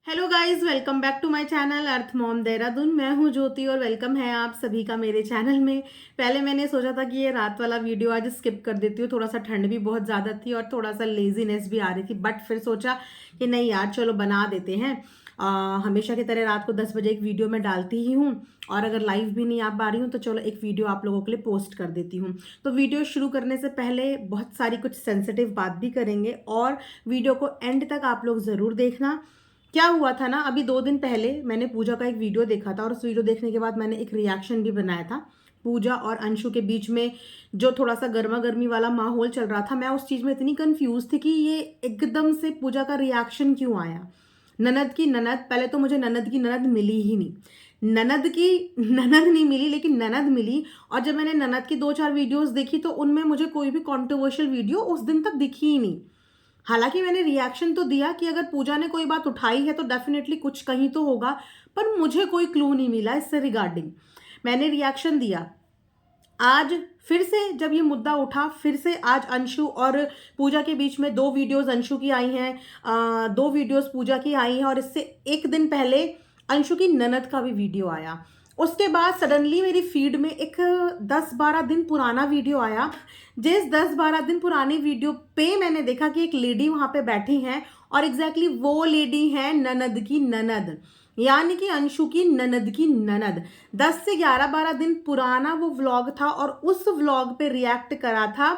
Hello guys, welcome back to my channel earth mom Dehradun. मैं हूं ज्योति और वेलकम है आप सभी का मेरे चैनल में। पहले मैंने सोचा था कि ये रात वाला वीडियो आज स्किप कर देती हूँ, थोड़ा सा ठंड भी बहुत ज़्यादा थी और थोड़ा सा लेजीनेस भी आ रही थी, बट फिर सोचा कि नहीं यार, चलो बना देते हैं। हमेशा की तरह रात को 10 बजे एक वीडियो मैं डालती ही हूँ, और अगर लाइव भी नहीं आ पा रही हूँ तो चलो एक वीडियो आप लोगों के लिए पोस्ट कर देती हूँ। तो वीडियो शुरू करने से पहले बहुत सारी कुछ सेंसिटिव बात भी करेंगे, और वीडियो को एंड तक आप लोग ज़रूर देखना। क्या हुआ था ना, अभी 2 दिन पहले मैंने पूजा का एक वीडियो देखा था, और उस वीडियो देखने के बाद मैंने एक रिएक्शन भी बनाया था। पूजा और अंशु के बीच में जो थोड़ा सा गर्मा गर्मी वाला माहौल चल रहा था, मैं उस चीज में इतनी कंफ्यूज थी कि ये एकदम से पूजा का रिएक्शन क्यों आया। ननद की ननद, पहले तो मुझे ननद की ननद मिली ही नहीं, ननद की ननद नहीं मिली, लेकिन ननद मिली। और जब मैंने ननद की 2-4 वीडियोस देखी तो उनमें मुझे कोई भी कंट्रोवर्शियल वीडियो उस दिन तक दिखी ही नहीं। हालांकि मैंने रिएक्शन तो दिया कि अगर पूजा ने कोई बात उठाई है तो डेफिनेटली कुछ कहीं तो होगा, पर मुझे कोई क्लू नहीं मिला इससे रिगार्डिंग। मैंने रिएक्शन दिया। आज फिर से जब ये मुद्दा उठा, फिर से आज अंशु और पूजा के बीच में 2 वीडियोस अंशु की आई हैं, 2 वीडियोस पूजा की आई हैं, और इससे एक दिन पहले अंशु की ननद का भी वीडियो आया। उसके बाद सडनली मेरी फीड में एक 10-12 दिन पुराना वीडियो आया। जिस 10-12 दिन पुराने वीडियो पे मैंने देखा कि एक लेडी वहां पे बैठी है, और एग्जैक्टली वो लेडी है ननद की ननद, यानी कि अंशु की ननद की ननद। 10 से 11-12 दिन पुराना वो व्लॉग था, और उस व्लॉग पे रिएक्ट करा था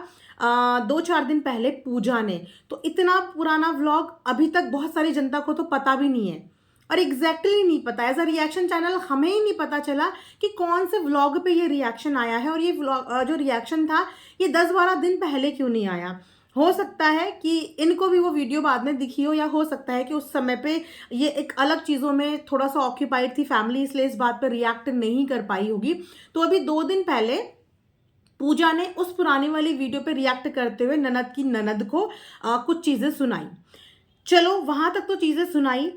2-4 दिन पहले पूजा ने। तो इतना पुराना व्लॉग अभी तक बहुत सारी जनता को तो पता भी नहीं है, और एग्जैक्टली नहीं पता, एज अ रिएक्शन चैनल हमें ही नहीं पता चला कि कौन से व्लॉग पे ये रिएक्शन आया है, और ये व्लॉग जो रिएक्शन था ये 10-12 दिन पहले क्यों नहीं आया। हो सकता है कि इनको भी वो वीडियो बाद में दिखी हो, या हो सकता है कि उस समय पे ये एक अलग चीज़ों में थोड़ा सा ऑक्यूपाइड थी फैमिली, इसलिए इस बात पर रिएक्ट नहीं कर पाई होगी। तो अभी 2 दिन पहले पूजा ने उस पुरानी वाली वीडियो पे रिएक्ट करते हुए ननद की ननद को कुछ चीज़ें सुनाई। चलो वहां तक तो चीज़ें सुनाई,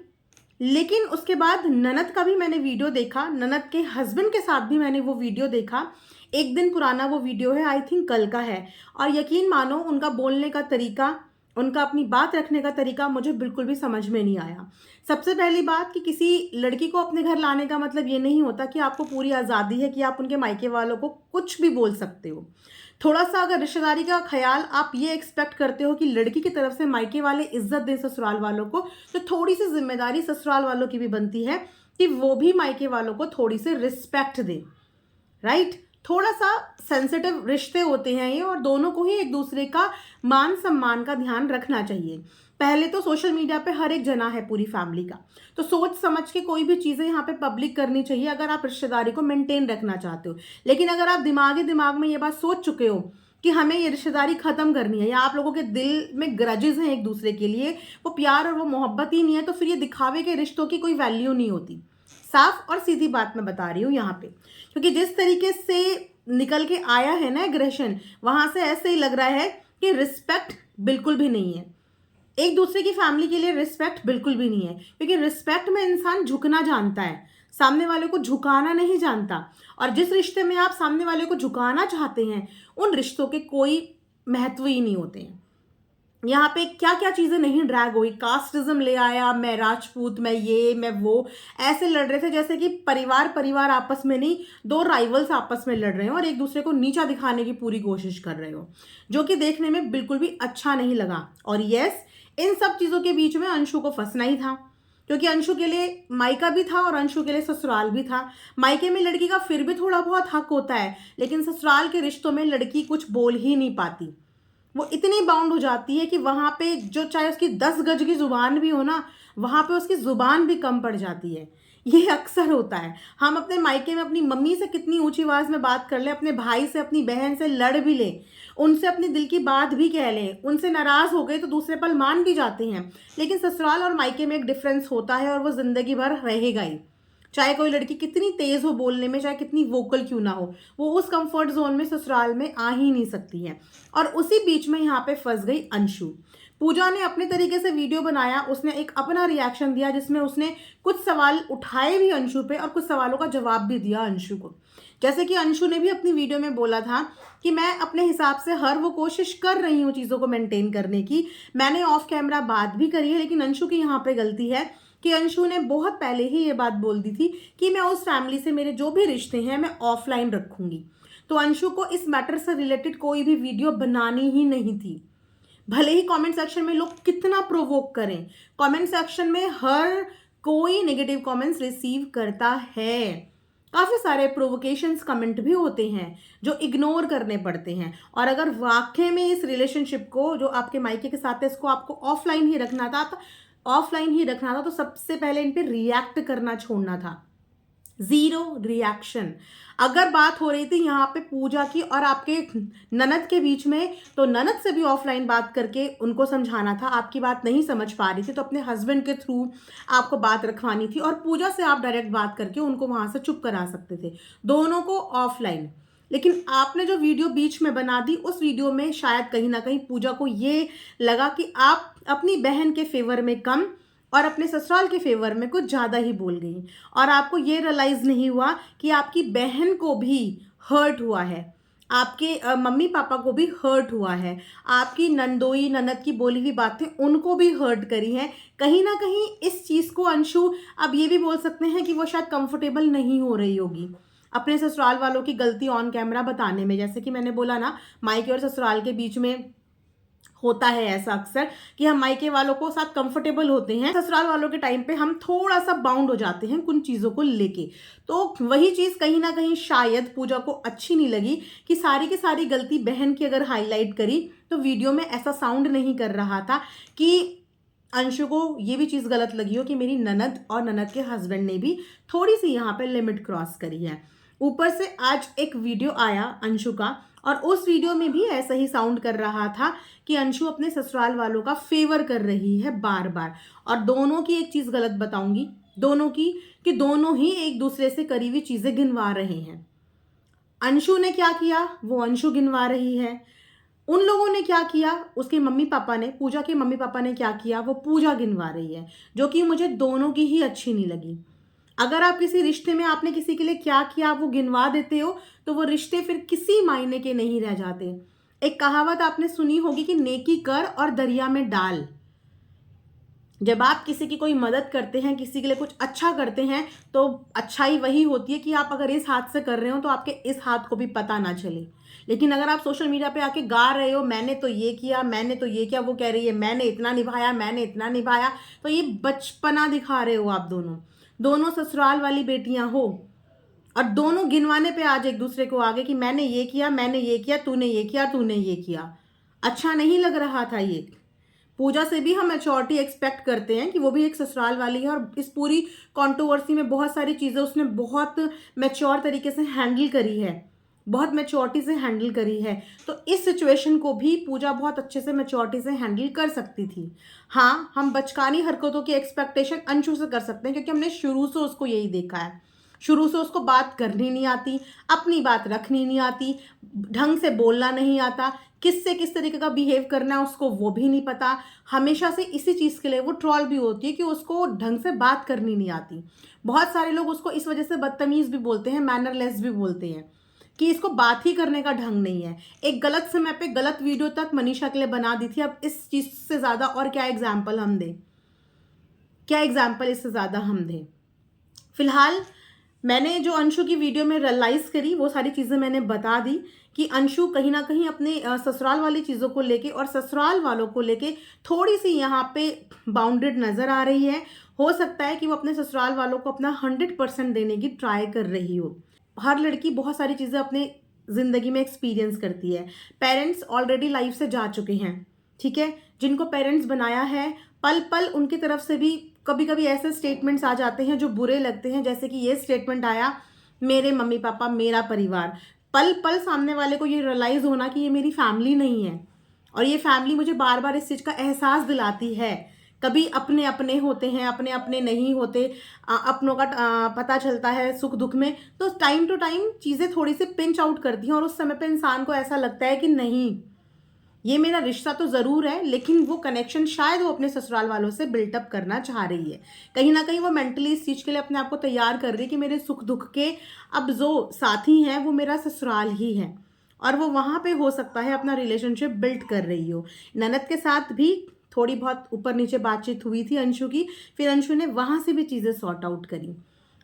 लेकिन उसके बाद ननद का भी मैंने वीडियो देखा, ननद के हस्बैंड के साथ भी मैंने वो वीडियो देखा। एक दिन पुराना वो वीडियो है, आई थिंक कल का है। और यकीन मानो उनका बोलने का तरीका, उनका अपनी बात रखने का तरीका मुझे बिल्कुल भी समझ में नहीं आया। सबसे पहली बात कि किसी लड़की को अपने घर लाने का मतलब ये नहीं होता कि आपको पूरी आज़ादी है कि आप उनके मायके वालों को कुछ भी बोल सकते हो। थोड़ा सा अगर रिश्तेदारी का ख्याल आप ये एक्सपेक्ट करते हो कि लड़की की तरफ से मायके वाले इज्जत दें ससुराल वालों को, तो थोड़ी सी जिम्मेदारी ससुराल वालों की भी बनती है कि वो भी मायके वालों को थोड़ी सी रिस्पेक्ट दें। राइट? थोड़ा सा सेंसिटिव रिश्ते होते हैं ये, और दोनों को ही एक दूसरे का मान सम्मान का ध्यान रखना चाहिए। पहले तो सोशल मीडिया पे हर एक जना है पूरी फैमिली का, तो सोच समझ के कोई भी चीज़ें यहाँ पे पब्लिक करनी चाहिए अगर आप रिश्तेदारी को मेंटेन रखना चाहते हो। लेकिन अगर आप दिमाग में ये बात सोच चुके हो कि हमें ये रिश्तेदारी खत्म करनी है, या आप लोगों के दिल में ग्रजेस हैं एक दूसरे के लिए, वो प्यार और वो मोहब्बत ही नहीं है, तो फिर ये दिखावे के रिश्तों की कोई वैल्यू नहीं होती। साफ और सीधी बात मैं बता रही हूँ यहाँ पे, क्योंकि जिस तरीके से निकल के आया है ना एग्रेशन, वहां से ऐसे ही लग रहा है कि रिस्पेक्ट बिल्कुल भी नहीं है, एक दूसरे की फैमिली के लिए रिस्पेक्ट बिल्कुल भी नहीं है। क्योंकि रिस्पेक्ट में इंसान झुकना जानता है, सामने वाले को झुकाना नहीं जानता। और जिस रिश्ते में आप सामने वाले को झुकाना चाहते हैं, उन रिश्तों के कोई महत्व ही नहीं होते हैं। यहाँ पे क्या क्या चीजें नहीं ड्रैग हुई, कास्टिज्म ले आया, मैं राजपूत, मैं ये मैं वो, ऐसे लड़ रहे थे जैसे कि परिवार परिवार आपस में नहीं, 2 राइवल्स आपस में लड़ रहे हो और एक दूसरे को नीचा दिखाने की पूरी कोशिश कर रहे हो, जो कि देखने में बिल्कुल भी अच्छा नहीं लगा। और यस, इन सब चीजों के बीच में अंशु को फंसना ही था, क्योंकि अंशु के लिए मायका भी था और अंशु के लिए ससुराल भी था। मायके में लड़की का फिर भी थोड़ा बहुत हक होता है, लेकिन ससुराल के रिश्तों में लड़की कुछ बोल ही नहीं पाती। वो इतनी बाउंड हो जाती है कि वहां पे जो चाहे उसकी 10 गज की जुबान भी हो ना, वहां पे उसकी जुबान भी कम पड़ जाती है। ये अक्सर होता है। हम अपने मायके में अपनी मम्मी से कितनी ऊंची आवाज में बात कर ले, अपने भाई से अपनी बहन से लड़ भी ले, उनसे अपनी दिल की बात भी कह लें, उनसे नाराज हो गए तो दूसरे पल मान भी जाते हैं, लेकिन ससुराल और मायके में एक डिफरेंस होता है, और वो जिंदगी भर रहेगा ही। चाहे कोई लड़की कितनी तेज हो बोलने में, चाहे कितनी वोकल क्यों ना हो, वो उस कंफर्ट जोन में ससुराल में आ ही नहीं सकती है। और उसी बीच में यहाँ पे फंस गई अंशु। पूजा ने अपने तरीके से वीडियो बनाया, उसने एक अपना रिएक्शन दिया जिसमें उसने कुछ सवाल उठाए भी अंशु पे और कुछ सवालों का जवाब भी दिया अंशु को। जैसे कि अंशु ने भी अपनी वीडियो में बोला था कि मैं अपने हिसाब से हर वो कोशिश कर रही हूँ चीज़ों को मेंटेन करने की, मैंने ऑफ कैमरा बात भी करी है, लेकिन अंशु की यहाँ पे गलती है कि अंशु ने बहुत पहले ही ये बात बोल दी थी कि मैं उस फैमिली से मेरे जो भी रिश्ते हैं मैं ऑफलाइन रखूंगी। तो अंशु को इस मैटर से रिलेटेड कोई भी वीडियो बनानी ही नहीं थी। भले ही कमेंट सेक्शन में लोग कितना प्रोवोक करें, कमेंट सेक्शन में हर कोई नेगेटिव कमेंट्स रिसीव करता है। काफ़ी सारे प्रोवोकेशंस कमेंट भी होते हैं जो इग्नोर करने पड़ते हैं। और अगर वाकई में इस रिलेशनशिप को जो आपके मायके के साथ है इसको आपको ऑफलाइन ही रखना था, तो सबसे पहले इन पे रिएक्ट करना छोड़ना था। Zero reaction. अगर बात हो रही थी यहाँ पे पूजा की और आपके ननद के बीच में, तो ननद से भी ऑफलाइन बात करके उनको समझाना था। आपकी बात नहीं समझ पा रही थी तो अपने हस्बैंड के थ्रू आपको बात रखवानी थी और पूजा से आप डायरेक्ट बात करके उनको वहां से चुप करा सकते थे, दोनों को ऑफलाइन। लेकिन आपने जो वीडियो बीच में बना दी, उस वीडियो में शायद कहीं ना कहीं पूजा को ये लगा कि आप अपनी बहन के फेवर में कम और अपने ससुराल के फेवर में कुछ ज़्यादा ही बोल गई, और आपको ये रियलाइज़ नहीं हुआ कि आपकी बहन को भी हर्ट हुआ है, आपके मम्मी पापा को भी हर्ट हुआ है, आपकी नंदोई ननद की बोली हुई बातें उनको भी हर्ट करी हैं। कहीं ना कहीं इस चीज़ को अंशु अब ये भी बोल सकते हैं कि वो शायद कंफर्टेबल नहीं हो रही होगी अपने ससुराल वालों की गलती ऑन कैमरा बताने में। जैसे कि मैंने बोला ना, मायके और ससुराल के बीच में होता है ऐसा अक्सर कि हम मायके वालों को साथ कंफर्टेबल होते हैं, ससुराल वालों के टाइम पे हम थोड़ा सा बाउंड हो जाते हैं कुछ चीज़ों को लेके। तो वही चीज़ कहीं ना कहीं शायद पूजा को अच्छी नहीं लगी कि सारी की सारी गलती बहन की अगर हाईलाइट करी तो वीडियो में ऐसा साउंड नहीं कर रहा था कि अंशु को ये भी चीज़ गलत लगी हो कि मेरी ननद और ननद के हस्बैंड ने भी थोड़ी सी यहाँ पे लिमिट क्रॉस करी है। ऊपर से आज एक वीडियो आया अंशु का, और उस वीडियो में भी ऐसा ही साउंड कर रहा था कि अंशु अपने ससुराल वालों का फेवर कर रही है बार बार। और दोनों की एक चीज़ गलत बताऊंगी, दोनों की, कि दोनों ही एक दूसरे से करी हुई चीज़ें गिनवा रहे हैं। अंशु ने क्या किया वो अंशु गिनवा रही है, उन लोगों ने क्या किया, उसके मम्मी पापा ने, पूजा के मम्मी पापा ने क्या किया वो पूजा गिनवा रही है, जो कि मुझे दोनों की ही अच्छी नहीं लगी। अगर आप किसी रिश्ते में आपने किसी के लिए क्या किया आप वो गिनवा देते हो तो वो रिश्ते फिर किसी मायने के नहीं रह जाते। एक कहावत आपने सुनी होगी कि नेकी कर और दरिया में डाल। जब आप किसी की कोई मदद करते हैं, किसी के लिए कुछ अच्छा करते हैं, तो अच्छाई वही होती है कि आप अगर इस हाथ से कर रहे हो तो आपके इस हाथ को भी पता ना चले। लेकिन अगर आप सोशल मीडिया पे आके गा रहे हो मैंने तो ये किया, मैंने तो ये किया, वो कह रही है मैंने इतना निभाया, मैंने इतना निभाया, तो ये बचपना दिखा रहे हो आप दोनों ससुराल वाली बेटियां हो, और दोनों गिनवाने पे आज एक दूसरे को आगे कि मैंने ये किया, मैंने ये किया, तूने ये किया, तूने ये किया। अच्छा नहीं लग रहा था ये। पूजा से भी हम मैच्योरिटी एक्सपेक्ट करते हैं कि वो भी एक ससुराल वाली है, और इस पूरी कंट्रोवर्सी में बहुत सारी चीज़ें उसने बहुत मैच्योर तरीके से हैंडल करी है, बहुत मैच्योरिटी से हैंडल करी है। तो इस सिचुएशन को भी पूजा बहुत अच्छे से मैच्योरिटी से हैंडल कर सकती थी। हाँ, हम बचकानी हरकतों की एक्सपेक्टेशन अंशु से कर सकते हैं क्योंकि हमने शुरू से उसको यही देखा है। शुरू से उसको बात करनी नहीं आती, अपनी बात रखनी नहीं आती, ढंग से बोलना नहीं आता, किससे किस तरीके का बिहेव करना है उसको वो भी नहीं पता। हमेशा से इसी चीज़ के लिए वो ट्रॉल भी होती है कि उसको ढंग से बात करनी नहीं आती। बहुत सारे लोग उसको इस वजह से बदतमीज़ भी बोलते हैं, मैनरलेस भी बोलते हैं कि इसको बात ही करने का ढंग नहीं है। एक गलत समय पे गलत वीडियो तक मनीषा के लिए बना दी थी। अब इस चीज़ से ज़्यादा और क्या एग्जाम्पल हम दें, क्या एग्जाम्पल इससे ज़्यादा हम दें। फिलहाल मैंने जो अंशु की वीडियो में रियलाइज़ करी वो सारी चीज़ें मैंने बता दी कि अंशु कहीं ना कहीं अपने ससुराल वाली चीज़ों को लेके और ससुराल वालों को लेके थोड़ी सी यहाँ पे बाउंडेड नज़र आ रही है। हो सकता है कि वो अपने ससुराल वालों को अपना 100% देने की ट्राई कर रही हो। हर लड़की बहुत सारी चीज़ें अपने ज़िंदगी में एक्सपीरियंस करती है। पेरेंट्स ऑलरेडी लाइफ से जा चुके हैं, ठीक है, जिनको पेरेंट्स बनाया है, पल पल उनकी तरफ से भी कभी कभी ऐसे स्टेटमेंट्स आ जाते हैं जो बुरे लगते हैं। जैसे कि ये स्टेटमेंट आया, मेरे मम्मी पापा, मेरा परिवार। पल पल सामने वाले को ये रियलाइज़ होना कि ये मेरी फैमिली नहीं है, और ये फैमिली मुझे बार बार इस चीज़ का एहसास दिलाती है। कभी अपने अपने होते हैं, अपने अपने नहीं होते, अपनों का पता चलता है सुख दुख में। तो टाइम टू टाइम चीज़ें थोड़ी सी पिंच आउट करती हैं और उस समय पे इंसान को ऐसा लगता है कि नहीं, ये मेरा रिश्ता तो ज़रूर है, लेकिन वो कनेक्शन शायद वो अपने ससुराल वालों से बिल्टअप करना चाह रही है। कहीं ना कहीं वो मेंटली इस चीज़ के लिए अपने आप को तैयार कर रही है कि मेरे सुख दुख के अब जो साथी हैं वो मेरा ससुराल ही है, और वो वहाँ पे हो सकता है अपना रिलेशनशिप बिल्ड कर रही हो। ननद के साथ भी थोड़ी बहुत ऊपर नीचे बातचीत हुई थी अंशु की, फिर अंशु ने वहाँ से भी चीज़ें सॉर्ट आउट करी,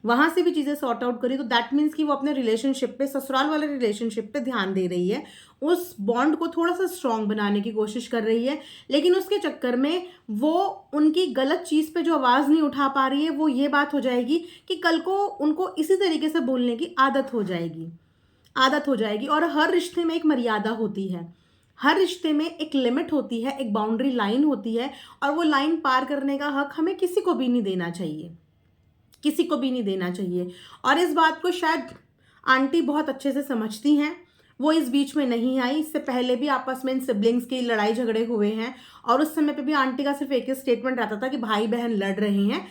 वहाँ से भी चीज़ें सॉर्ट आउट करी, तो दैट मीन्स कि वो अपने रिलेशनशिप पे, ससुराल वाले रिलेशनशिप पे ध्यान दे रही है, उस बॉन्ड को थोड़ा सा स्ट्रॉन्ग बनाने की कोशिश कर रही है। लेकिन उसके चक्कर में वो उनकी गलत चीज़ पे जो आवाज़ नहीं उठा पा रही है, वो ये बात हो जाएगी कि कल को उनको इसी तरीके से बोलने की आदत हो जाएगी, आदत हो जाएगी। और हर रिश्ते में एक मर्यादा होती है, हर रिश्ते में एक लिमिट होती है, एक बाउंड्री लाइन होती है, और वो लाइन पार करने का हक हमें किसी को भी नहीं देना चाहिए, किसी को भी नहीं देना चाहिए। और इस बात को शायद आंटी बहुत अच्छे से समझती हैं, वो इस बीच में नहीं आई। इससे पहले भी आपस में इन सिबलिंग्स की लड़ाई झगड़े हुए हैं, और उस समय पे भी आंटी का सिर्फ एक ही स्टेटमेंट रहता था कि भाई बहन लड़ रहे हैं,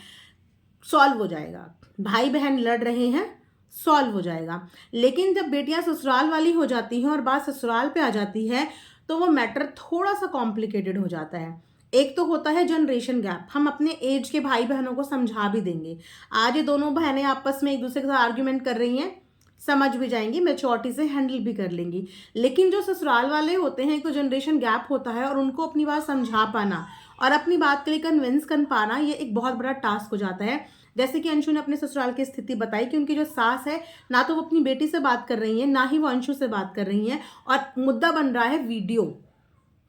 सॉल्व हो जाएगा, भाई बहन लड़ रहे हैं, सॉल्व हो जाएगा। लेकिन जब बेटियां ससुराल वाली हो जाती हैं और बात ससुराल पे आ जाती है, तो वो मैटर थोड़ा सा कॉम्प्लिकेटेड हो जाता है। एक तो होता है जनरेशन गैप, हम अपने एज के भाई बहनों को समझा भी देंगे। आज ये दोनों बहनें आपस में एक दूसरे के साथ आर्ग्यूमेंट कर रही हैं, समझ भी जाएंगी, मैच्योरिटी से हैंडल भी कर लेंगी। लेकिन जो ससुराल वाले होते हैं, एक तो जनरेशन गैप होता है, और उनको अपनी बात समझा पाना और अपनी बात के लिए कन्विंस कर पाना, ये एक बहुत बड़ा टास्क हो जाता है। जैसे कि अंशु ने अपने ससुराल की स्थिति बताई कि उनकी जो सास है, ना तो वो अपनी बेटी से बात कर रही है, ना ही वो अंशु से बात कर रही हैं, और मुद्दा बन रहा है वीडियो,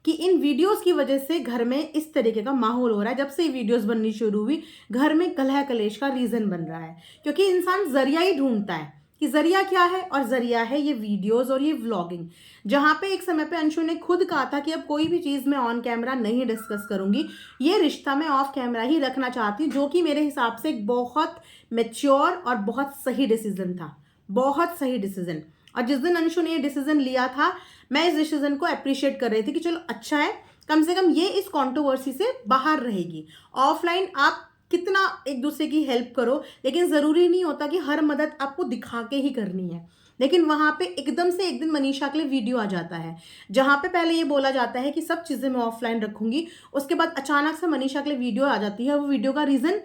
कि इन वीडियोस की वजह से घर में इस तरीके का माहौल हो रहा है। जब से ये वीडियोस बननी शुरू हुई, घर में कलह कलेश का रीजन बन रहा है, क्योंकि इंसान जरिया ही ढूंढता है कि जरिया क्या है, और जरिया है ये वीडियोस और ये व्लॉगिंग। जहां पे एक समय पे अंशु ने खुद कहा था कि अब कोई भी चीज मैं ऑन कैमरा नहीं डिस्कस करूंगी, ये रिश्ता मैं ऑफ कैमरा ही रखना चाहती हूँ, जो कि मेरे हिसाब से एक बहुत मेच्योर और बहुत सही डिसीजन था, बहुत सही डिसीजन। और जिस दिन अंशु ने ये डिसीजन लिया था, मैं इस डिसीजन को अप्रिशिएट कर रही थी कि चलो अच्छा है, कम से कम ये इस कंट्रोवर्सी से बाहर रहेगी। ऑफलाइन आप कितना एक दूसरे की हेल्प करो, लेकिन ज़रूरी नहीं होता कि हर मदद आपको दिखा के ही करनी है। लेकिन वहाँ पे एकदम से एक दिन मनीषा के लिए वीडियो आ जाता है, जहाँ पे पहले ये बोला जाता है कि सब चीज़ें मैं ऑफलाइन रखूंगी, उसके बाद अचानक से मनीषा के लिए वीडियो आ जाती है। वो वीडियो का रीज़न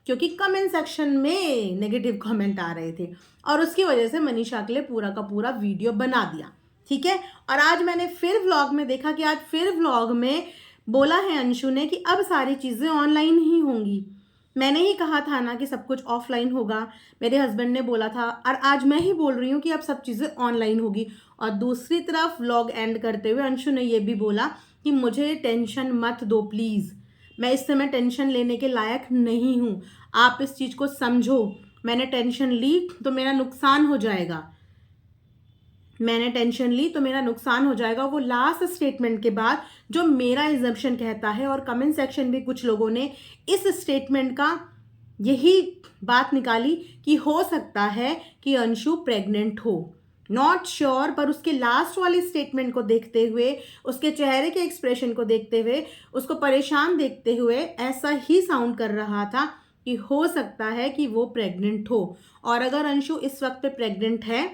क्योंकि कमेंट सेक्शन में नेगेटिव कमेंट आ रहे थे, और उसकी वजह से मनीषा के लिए पूरा का पूरा वीडियो बना दिया, ठीक है। और आज मैंने फिर व्लॉग में देखा कि आज फिर व्लॉग में बोला है अंशु ने कि अब सारी चीज़ें ऑनलाइन ही होंगी। मैंने ही कहा था ना कि सब कुछ ऑफलाइन होगा, मेरे हस्बैंड ने बोला था, और आज मैं ही बोल रही हूँ कि अब सब चीज़ें ऑनलाइन होगी। और दूसरी तरफ व्लॉग एंड करते हुए अंशु ने यह भी बोला कि मुझे टेंशन मत दो प्लीज़, मैं इस समय टेंशन लेने के लायक नहीं हूँ, आप इस चीज़ को समझो। मैंने टेंशन ली तो मेरा नुकसान हो जाएगा, मैंने टेंशन ली तो मेरा नुकसान हो जाएगा। वो लास्ट स्टेटमेंट के बाद जो मेरा एग्जम्पशन कहता है, और कमेंट सेक्शन में कुछ लोगों ने इस स्टेटमेंट का यही बात निकाली कि हो सकता है कि अंशु प्रेग्नेंट हो, नॉट श्योर, पर उसके लास्ट वाली स्टेटमेंट को देखते हुए, उसके चेहरे के एक्सप्रेशन को देखते हुए, उसको परेशान देखते हुए ऐसा ही साउंड कर रहा था कि हो सकता है कि वो प्रेग्नेंट हो। और अगर अंशु इस वक्त पे प्रेग्नेंट है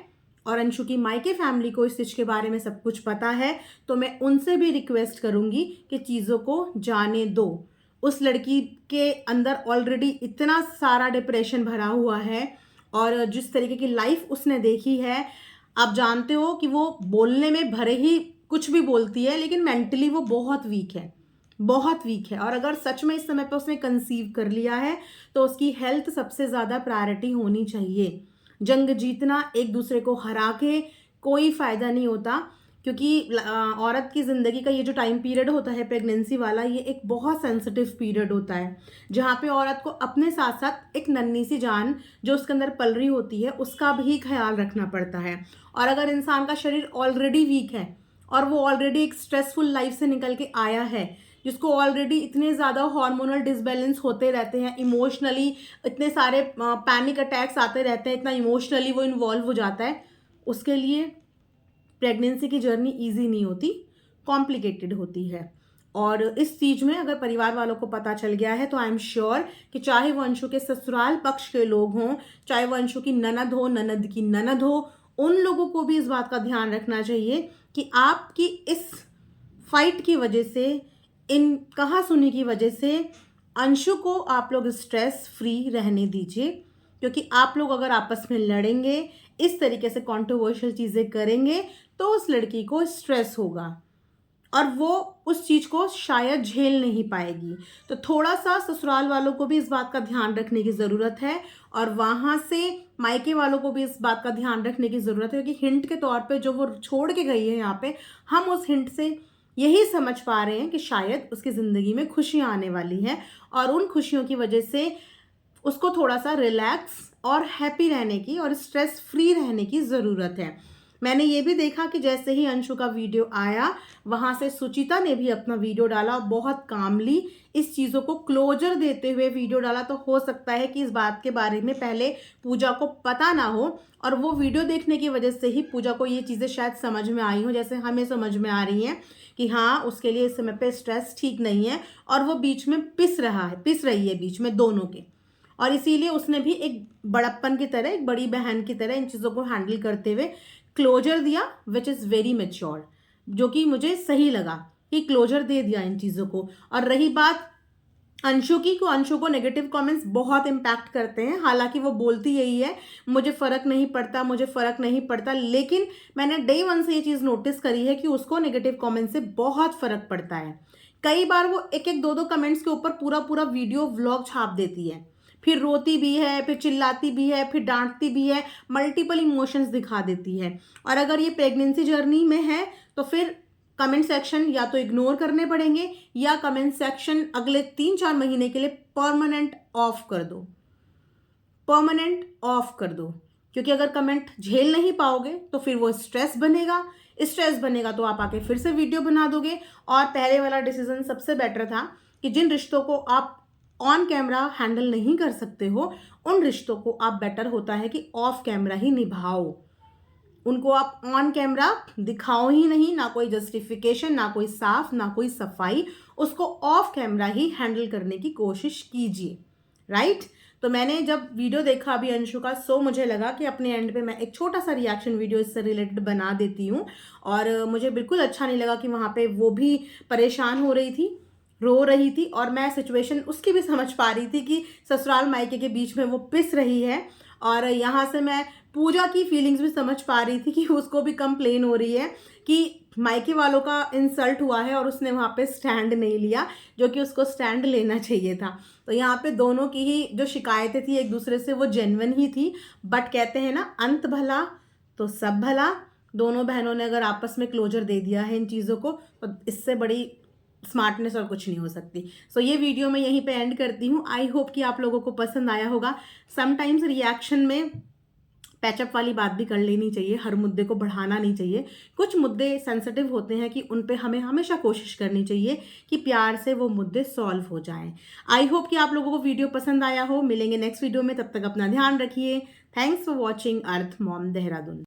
और अंशु की मायके फैमिली को इस चीज़ के बारे में सब कुछ पता है, तो मैं उनसे भी रिक्वेस्ट करूंगी कि चीज़ों को जाने दो। उस लड़की के अंदर ऑलरेडी इतना सारा डिप्रेशन भरा हुआ है, और जिस तरीके की लाइफ उसने देखी है, आप जानते हो कि वो बोलने में भरे ही कुछ भी बोलती है, लेकिन मेंटली वो बहुत वीक है, बहुत वीक है। और अगर सच में इस समय पे उसने कंसीव कर लिया है, तो उसकी हेल्थ सबसे ज़्यादा प्रायोरिटी होनी चाहिए। जंग जीतना एक दूसरे को हरा के कोई फ़ायदा नहीं होता, क्योंकि औरत की ज़िंदगी का ये जो टाइम पीरियड होता है प्रेगनेंसी वाला, ये एक बहुत सेंसिटिव पीरियड होता है, जहाँ पे औरत को अपने साथ साथ एक नन्ही सी जान जो उसके अंदर पल रही होती है, उसका भी ख्याल रखना पड़ता है। और अगर इंसान का शरीर ऑलरेडी वीक है, और वो ऑलरेडी एक स्ट्रेसफुल लाइफ से निकल के आया है, जिसको ऑलरेडी इतने ज़्यादा हार्मोनल डिसबैलेंस होते रहते हैं, इमोशनली इतने सारे पैनिक अटैक्स आते रहते हैं, इतना इमोशनली वो इन्वॉल्व हो जाता है, उसके लिए प्रेगनेंसी की जर्नी इजी नहीं होती, कॉम्प्लिकेटेड होती है। और इस चीज़ में अगर परिवार वालों को पता चल गया है, तो आई एम श्योर कि चाहे वो अंशु के ससुराल पक्ष के लोग हों, चाहे वो अंशु की ननद हो, ननद की ननद हो, उन लोगों को भी इस बात का ध्यान रखना चाहिए कि आपकी इस फाइट की वजह से, इन कहासुनी की वजह से अंशु को आप लोग स्ट्रेस फ्री रहने दीजिए, क्योंकि आप लोग अगर आपस में लड़ेंगे, इस तरीके से कंट्रोवर्शियल चीज़ें करेंगे, तो उस लड़की को स्ट्रेस होगा और वो उस चीज़ को शायद झेल नहीं पाएगी। तो थोड़ा सा ससुराल वालों को भी इस बात का ध्यान रखने की ज़रूरत है और वहाँ से मायके वालों को भी इस बात का ध्यान रखने की ज़रूरत है, क्योंकि हिंट के तौर पे जो वो छोड़ के गई है यहाँ पे, हम उस हिंट से यही समझ पा रहे हैं कि शायद उसकी ज़िंदगी में खुशियाँ आने वाली हैं और उन खुशियों की वजह से उसको थोड़ा सा रिलैक्स और हैप्पी रहने की और स्ट्रेस फ्री रहने की ज़रूरत है। मैंने ये भी देखा कि जैसे ही अंशु का वीडियो आया, वहाँ से सुचिता ने भी अपना वीडियो डाला, बहुत कामली इस चीज़ों को क्लोजर देते हुए वीडियो डाला। तो हो सकता है कि इस बात के बारे में पहले पूजा को पता ना हो और वो वीडियो देखने की वजह से ही पूजा को ये चीज़ें शायद समझ में आई हो, जैसे हमें समझ में आ रही हैं कि हाँ, उसके लिए इस समय पे स्ट्रेस ठीक नहीं है और वो बीच में पिस रही है बीच में दोनों के, और इसीलिए उसने भी एक बड़प्पन की तरह, एक बड़ी बहन की तरह इन चीज़ों को हैंडल करते हुए क्लोजर दिया, विच इज़ वेरी मेच्योर, जो कि मुझे सही लगा कि क्लोजर दे दिया इन चीज़ों को। और रही बात अंशु की, को अंशु को नेगेटिव कमेंट्स बहुत इम्पैक्ट करते हैं, हालांकि वो बोलती यही है मुझे फ़र्क नहीं पड़ता, मुझे फ़र्क नहीं पड़ता, लेकिन मैंने डे वन से ये चीज़ नोटिस करी है कि उसको नेगेटिव कमेंट से बहुत फ़र्क पड़ता है। कई बार वो एक एक दो दो कमेंट्स के ऊपर पूरा पूरा वीडियो व्लॉग छाप देती है, फिर रोती भी है, फिर चिल्लाती भी है, फिर डांटती भी है, मल्टीपल इमोशंस दिखा देती है। और अगर ये प्रेगनेंसी जर्नी में है तो फिर कमेंट सेक्शन या तो इग्नोर करने पड़ेंगे या कमेंट सेक्शन अगले 3-4 महीने के लिए परमानेंट ऑफ कर दो, परमानेंट ऑफ कर दो, क्योंकि अगर कमेंट झेल नहीं पाओगे तो फिर वो स्ट्रेस बनेगा, स्ट्रेस बनेगा तो आप आके फिर से वीडियो बना दोगे। और पहले वाला डिसीजन सबसे बेटर था कि जिन रिश्तों को आप ऑन कैमरा हैंडल नहीं कर सकते हो, उन रिश्तों को आप बेटर होता है कि ऑफ कैमरा ही निभाओ, उनको आप ऑन कैमरा दिखाओ ही नहीं, ना कोई जस्टिफिकेशन, ना कोई साफ, ना कोई सफाई, उसको ऑफ कैमरा ही हैंडल करने की कोशिश कीजिए, राइट। तो मैंने जब वीडियो देखा अभी अंशु का, सो मुझे लगा कि अपने एंड पे मैं एक छोटा सा रिएक्शन वीडियो इससे रिलेटेड बना देती हूँ। और मुझे बिल्कुल अच्छा नहीं लगा कि वहाँ पे वो भी परेशान हो रही थी, रो रही थी, और मैं सिचुएशन उसकी भी समझ पा रही थी कि ससुराल मायके के बीच में वो पिस रही है, और यहाँ से मैं पूजा की फीलिंग्स भी समझ पा रही थी कि उसको भी कंप्लेन हो रही है कि मायके वालों का इंसल्ट हुआ है और उसने वहाँ पे स्टैंड नहीं लिया, जो कि उसको स्टैंड लेना चाहिए था। तो यहाँ पे दोनों की ही जो शिकायतें थी एक दूसरे से, वो जेन्युइन ही थी, बट कहते हैं ना, अंत भला तो सब भला। दोनों बहनों ने अगर आपस में क्लोजर दे दिया है इन चीज़ों को, तो इससे बड़ी स्मार्टनेस और कुछ नहीं हो सकती। सो ये वीडियो मैं यहीं पे एंड करती हूँ। आई होप कि आप लोगों को पसंद आया होगा। समटाइम्स रिएक्शन में पैचअप वाली बात भी कर लेनी चाहिए, हर मुद्दे को बढ़ाना नहीं चाहिए। कुछ मुद्दे सेंसिटिव होते हैं कि उन पे हमें हमेशा कोशिश करनी चाहिए कि प्यार से वो मुद्दे सॉल्व हो जाएं। आई होप कि आप लोगों को वीडियो पसंद आया हो। मिलेंगे नेक्स्ट वीडियो में, तब तक अपना ध्यान रखिए। Thanks for watching earth mom Dehradun.